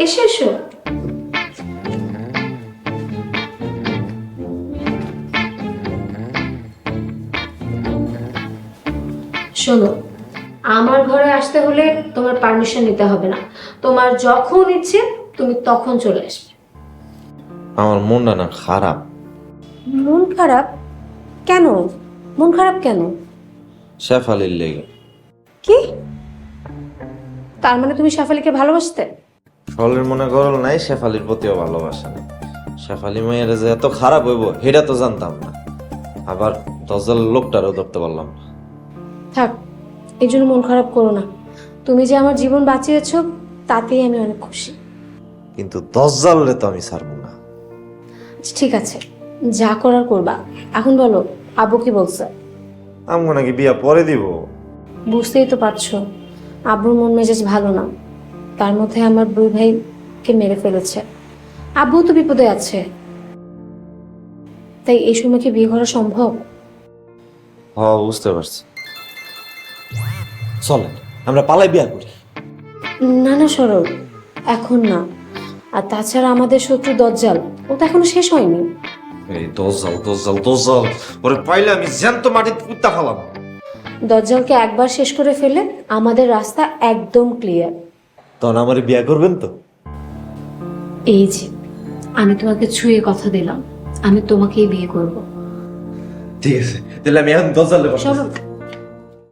এসো এসো। শোনো, আমার ঘরে আসতে হলে তোমার পারমিশন নিতে হবে না। তোমার যখন ইচ্ছে তুমি তখন চলে আসবে। আমার মনটা না খারাপ। মন খারাপ কেন? মন খারাপ কেন? শেফালির লেগে। কি? তার মানে তুমি শেফালিকে ভালোবাসতে? ফলের মনে গরল নাই, শেফালির প্রতিও ভালোবাসা নেই। শেফালি মাইয়ের যে এত খারাপ হইব সেটা তো জানতাম না। আবার দজ্জাল লোকটারও ধরতে পারলাম না। থাক, এই জন্য মন খারাপ করো না। তুমি যে আমার জীবন বাঁচিয়েছ তাতেই আমি অনেক খুশি। কিন্তু দজ্জালরে তো আমি ছাড়বো না। আচ্ছা, ঠিক আছে, যা করার করবা। এখন বলো, আব্বু কি বলছে? আমগো নাকি বিয়া পরে দিব? বুঝতেই তো পারছো, আব্বুর মন মেজাজ ভালো না। তার মধ্যে আমার দুই ভাইকে মেরে ফেলেছে। আব্বু তো বিপদে আছে। তাই এই সময় কি বিয়ে করা সম্ভব? হ, বুঝতে পারছি। চলেন আমরা পালাই বিয়া করি। না না সরল, এখন না। আর তাছাড়া আমাদের শত্রু দজ্জাল, ও তো এখনো শেষ হয়নি। এই দজ্জাল দজ্জাল দজ্জাল ওরে পাইলে আমি জ্যান্ত মাটিতে পুঁতা ফেলাম। দজ্জালকে একবার শেষ করে ফেলে আমাদের রাস্তা একদম ক্লিয়ার। তখন আমার বিয়া করবেন তো? এই যে, আমি তোমাকে ছুঁয়ে কথা দিলাম, আমি তোমাকেই বিয়ে করব। ঠিক আছে, তাহলে আমি এখন দজ্জালে চলো।